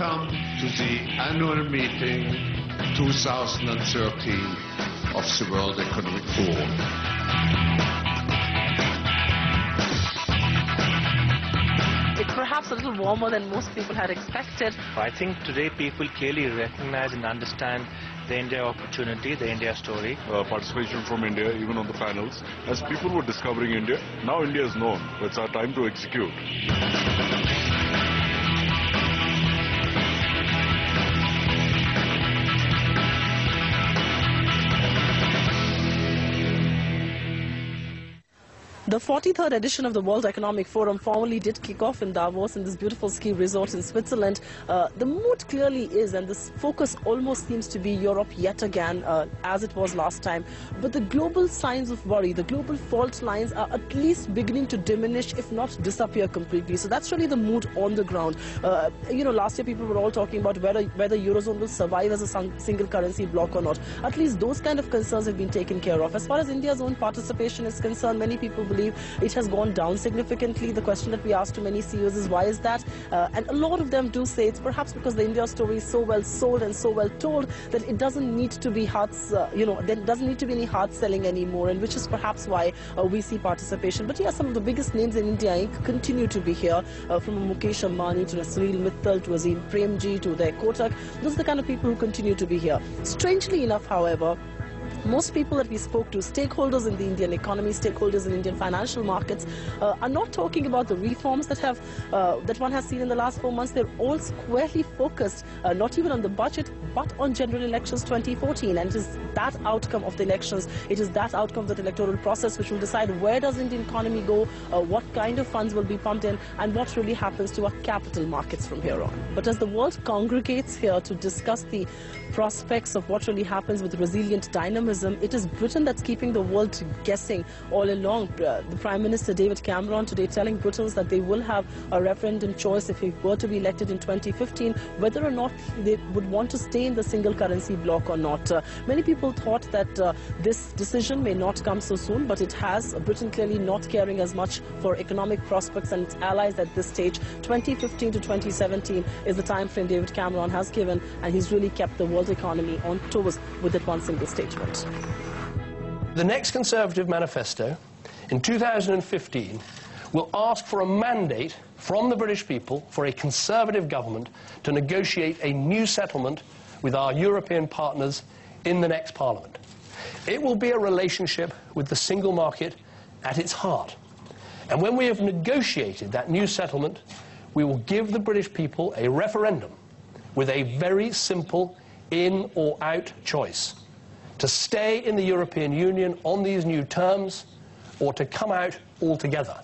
Welcome to the annual meeting 2013 of the World Economic Forum. It's perhaps a little warmer than most people had expected. I think today people clearly recognize and understand the India opportunity, the India story. Participation from India, even on the panels. As people were discovering India, now India is known. It's our time to execute. The 43rd edition of the World Economic Forum formally did kick off in Davos, in this beautiful ski resort in Switzerland. The mood clearly is, and this focus almost seems to be Europe yet again, as it was last time. But the global signs of worry, the global fault lines are at least beginning to diminish, if not disappear completely. So that's really the mood on the ground. You know, last year people were all talking about whether Eurozone will survive as a single currency bloc or not. At least those kind of concerns have been taken care of. As far as India's own participation is concerned, many people believe it has gone down significantly. The question that we asked to many CEOs is, why is that? And a lot of them do say it's perhaps because the India story is so well sold and so well told that it doesn't need to be hard, there doesn't need to be any hard selling anymore, and which is perhaps why we see participation. But yeah, some of the biggest names in India Inc. continue to be here, from Mukesh Ambani to Sunil Mittal to Azim Premji to their Kotak. Those are the kind of people who continue to be here. Strangely enough, however, most people that we spoke to, stakeholders in the Indian economy, stakeholders in Indian financial markets, are not talking about the reforms that one has seen in the last 4 months. They're all squarely focused, not even on the budget, but on general elections 2014. And it is that outcome of the elections, it is that outcome of that electoral process which will decide where does the Indian economy go, what kind of funds will be pumped in, and what really happens to our capital markets from here on. But as the world congregates here to discuss the prospects of what really happens with resilient dynamism, it is Britain that's keeping the world guessing all along. The Prime Minister David Cameron today telling Britons that they will have a referendum choice if he were to be elected in 2015, whether or not they would want to stay in the single currency bloc or not. Many people thought that this decision may not come so soon, but it has. Britain clearly not caring as much for economic prospects and its allies at this stage. 2015 to 2017 is the time frame David Cameron has given, and he's really kept the world economy on toes with that one single statement. The next Conservative manifesto in 2015 will ask for a mandate from the British people for a Conservative government to negotiate a new settlement with our European partners in the next Parliament. It will be a relationship with the single market at its heart. And when we have negotiated that new settlement, we will give the British people a referendum with a very simple in or out choice: to stay in the European Union on these new terms, or to come out altogether.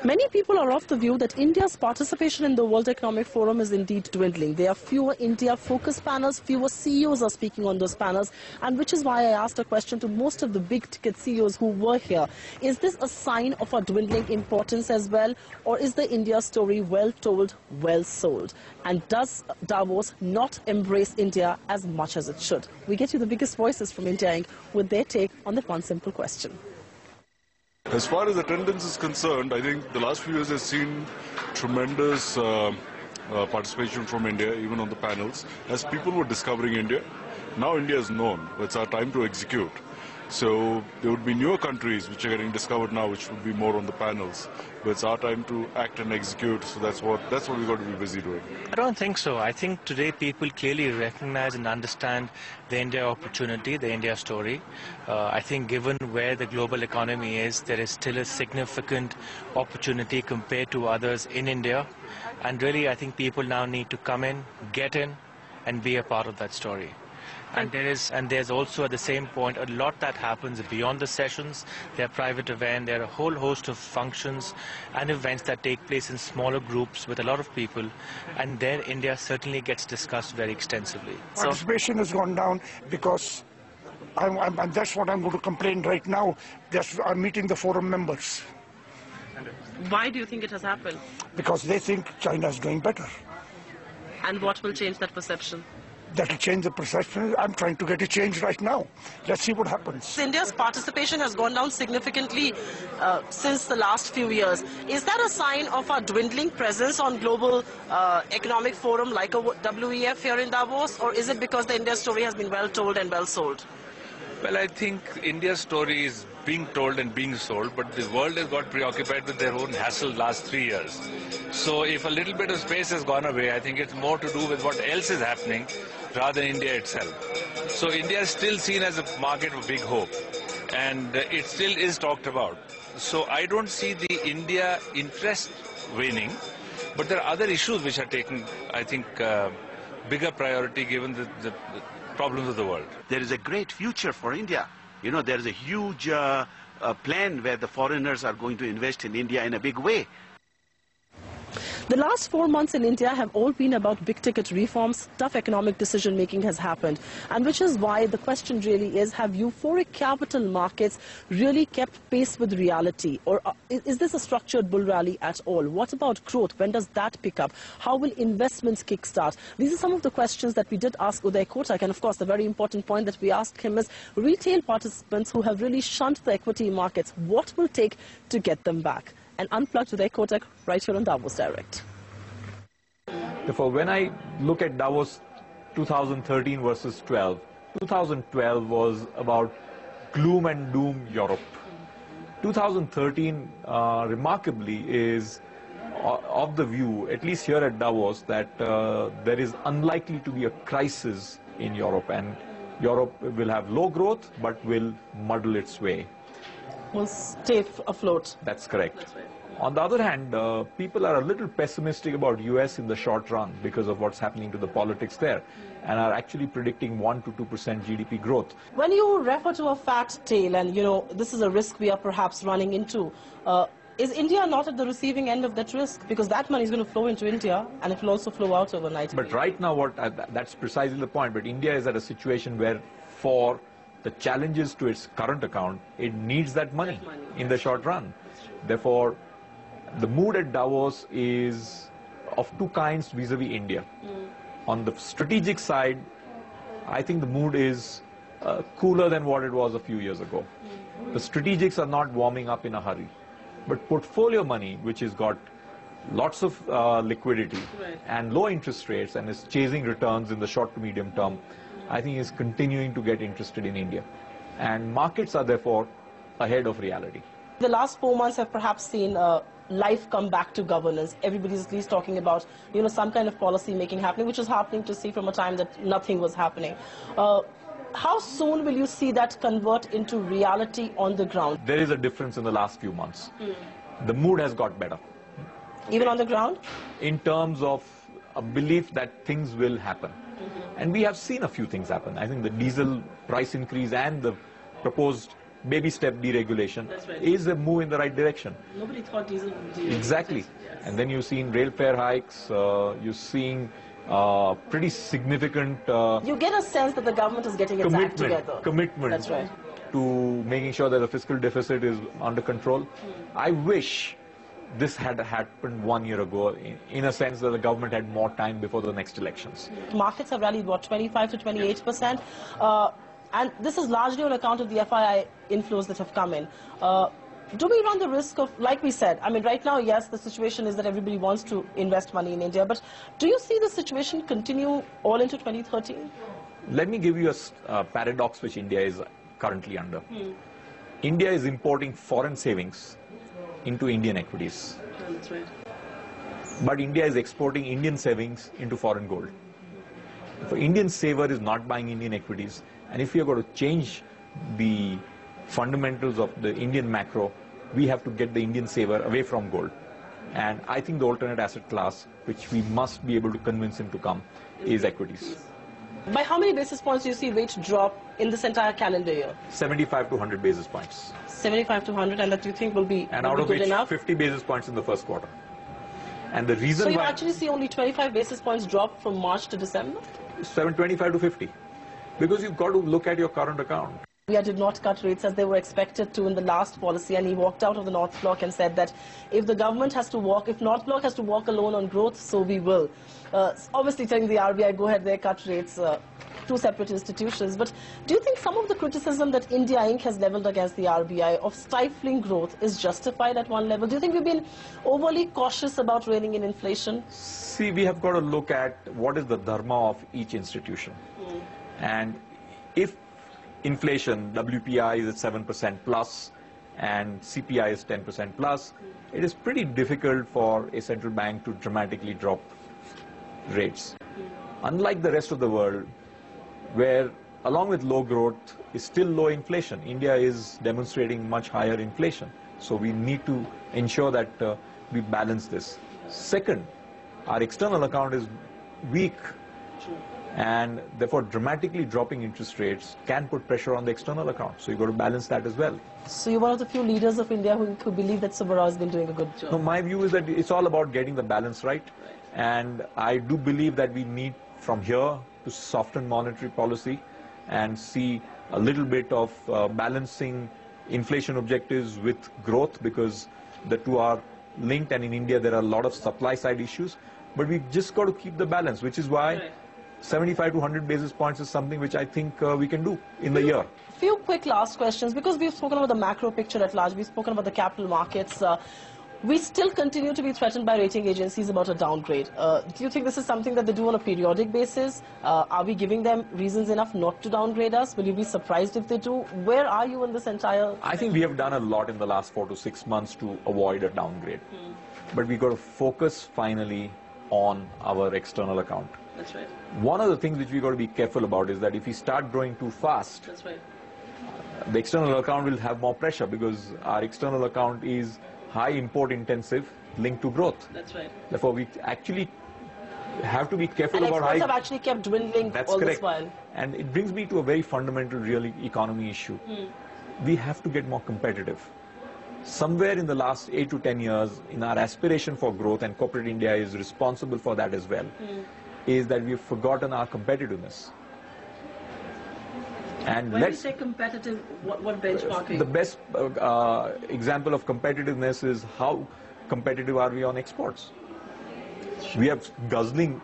Many people are of the view that India's participation in the World Economic Forum is indeed dwindling. There are fewer India-focused panels, fewer CEOs are speaking on those panels, and which is why I asked a question to most of the big-ticket CEOs who were here. Is this a sign of a dwindling importance as well, or is the India story well told, well sold? And does Davos not embrace India as much as it should? We get you the biggest voices from India Inc. with their take on that one simple question. As far as attendance is concerned, I think the last few years have seen tremendous participation from India, even on the panels. As people were discovering India, now India is known. It's our time to execute. So there would be newer countries which are getting discovered now, which would be more on the panels. But it's our time to act and execute, so that's what we've got to be busy doing. I don't think so. I think today people clearly recognize and understand the India opportunity, the India story. I think given where the global economy is, there is still a significant opportunity compared to others in India. And really, I think people now need to come in, get in, and be a part of that story. And there's also at the same point a lot that happens beyond the sessions. There are private events, there are a whole host of functions and events that take place in smaller groups with a lot of people, and there India certainly gets discussed very extensively. Participation has gone down because, and that's what I'm going to complain right now, I'm meeting the forum members. Why do you think it has happened? Because they think China is doing better. And what will change that perception? that will change the perception. I'm trying to get it changed right now. Let's see what happens. India's participation has gone down significantly since the last few years. Is that a sign of our dwindling presence on global economic forum like a WEF here in Davos, or is it because the India story has been well told and well sold? Well, I think India's story is being told and being sold, but the world has got preoccupied with their own hassle last 3 years. So if a little bit of space has gone away, I think it's more to do with what else is happening rather than India itself. So India is still seen as a market of big hope, and it still is talked about. So I don't see the India interest waning, but there are other issues which are taking, I think, bigger priority given the problems of the world. There is a great future for India. You know, there is a huge plan where the foreigners are going to invest in India in a big way. The last 4 months in India have all been about big-ticket reforms. Tough economic decision-making has happened. And which is why the question really is, have euphoric capital markets really kept pace with reality? Or is this a structured bull rally at all? What about growth? When does that pick up? How will investments kickstart? These are some of the questions that we did ask Uday Kotak. And of course, the very important point that we asked him is retail participants who have really shunned the equity markets, what will take to get them back? And Unplugged Uday Kotak right here on Davos Direct. Therefore, when I look at Davos 2013 versus 12, 2012 was about gloom and doom Europe. 2013, remarkably, is of the view, at least here at Davos, that there is unlikely to be a crisis in Europe, and Europe will have low growth but will muddle its way. Will stay afloat. That's correct. That's right. On the other hand, people are a little pessimistic about US in the short run because of what's happening to the politics there, and are actually predicting 1 to 2% GDP growth. When you refer to a fat tail, and you know, this is a risk we are perhaps running into, is India not at the receiving end of that risk? Because that money is going to flow into India, and it will also flow out overnight. But right now, that's precisely the point. But India is at a situation where, for the challenges to its current account, it needs that money in the short run. Therefore, the mood at Davos is of two kinds vis-a-vis India. On the strategic side, I think the mood is cooler than what it was a few years ago. The strategics are not warming up in a hurry. But portfolio money, which has got lots of liquidity and low interest rates and is chasing returns in the short to medium term, I think is continuing to get interested in India. And markets are therefore ahead of reality. The last 4 months have perhaps seen life come back to governance. Everybody's at least talking about, you know, some kind of policy making happening, which is happening to see from a time that nothing was happening. How soon will you see that convert into reality on the ground? There is a difference in the last few months. The mood has got better. Even on the ground? In terms of a belief that things will happen. And we have seen a few things happen. I think the diesel price increase and the proposed baby step deregulation is a move in the right direction. Nobody thought diesel would be exactly. Yes. And then you've seen rail fare hikes, you're seeing pretty significant you get a sense that the government is getting its act together. Commitment. That's right. To making sure that the fiscal deficit is under control. I wish this had happened 1 year ago, in a sense that the government had more time before the next elections. Markets have rallied, what, 25 to 28%? And this is largely on account of the FII inflows that have come in. Do we run the risk of, like we said, I mean, right now, yes, the situation is that everybody wants to invest money in India, but do you see the situation continue all into 2013? Let me give you a paradox which India is currently under. India is importing foreign savings into Indian equities. That's right. But India is exporting Indian savings into foreign gold. So Indian saver is not buying Indian equities. And if we are going to change the fundamentals of the Indian macro, we have to get the Indian saver away from gold. And I think the alternate asset class, which we must be able to convince him to come, is equities. By how many basis points do you see rates drop in this entire calendar year? 75 to 100 basis points. 75 to 100, and that you think will be, and out of which 50 basis points in the first quarter. And the reason so you actually see only 25 basis points drop from March to December? 725 to 50. Because you've got to look at your current account. India did not cut rates as they were expected to in the last policy, and he walked out of the North Bloc and said that if the government has to walk, if North Bloc has to walk alone on growth, so we will. Obviously telling the RBI, go ahead there, cut rates, two separate institutions. But do you think some of the criticism that India Inc. has leveled against the RBI of stifling growth is justified at one level? Do you think we've been overly cautious about reining in inflation? See, we have got to look at what is the dharma of each institution. And if inflation, WPI is at 7% plus and CPI is 10% plus, it is pretty difficult for a central bank to dramatically drop rates. Unlike the rest of the world, where along with low growth is still low inflation, India is demonstrating much higher inflation. So we need to ensure that we balance this. Second, our external account is weak, and therefore dramatically dropping interest rates can put pressure on the external account. So you've got to balance that as well. So you're one of the few leaders of India who believe that Subbarao has been doing a good job. No, my view is that it's all about getting the balance right. And I do believe that we need from here to soften monetary policy and see a little bit of balancing inflation objectives with growth, because the two are linked, and in India there are a lot of supply side issues. But we've just got to keep the balance, which is why 75 to 100 basis points is something which I think we can do in the year. Few quick last questions, because we've spoken about the macro picture at large, we've spoken about the capital markets. We still continue to be threatened by rating agencies about a downgrade. Do you think this is something that they do on a periodic basis? Are we giving them reasons enough not to downgrade us? Will you be surprised if they do? Where are you in this entire... I think we have done a lot in the last 4 to 6 months to avoid a downgrade. But we've got to focus finally on our external account. That's right. One of the things which we've got to be careful about is that if we start growing too fast, That's right. the external account will have more pressure, because our external account is high import intensive, linked to growth. That's right. Therefore, we actually have to be careful and about exports have actually kept dwindling all this while. And it brings me to a very fundamental real economy issue. We have to get more competitive. Somewhere in the last 8 to 10 years, in our aspiration for growth, and corporate India is responsible for that as well, is that we've forgotten our competitiveness. And when you say competitive, what benchmarking? The best example of competitiveness is how competitive are we on exports. We are guzzling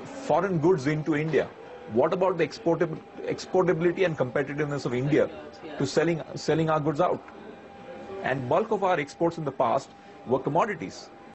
foreign goods into India. What about the exportability and competitiveness of India to selling our goods out? And bulk of our exports in the past were commodities.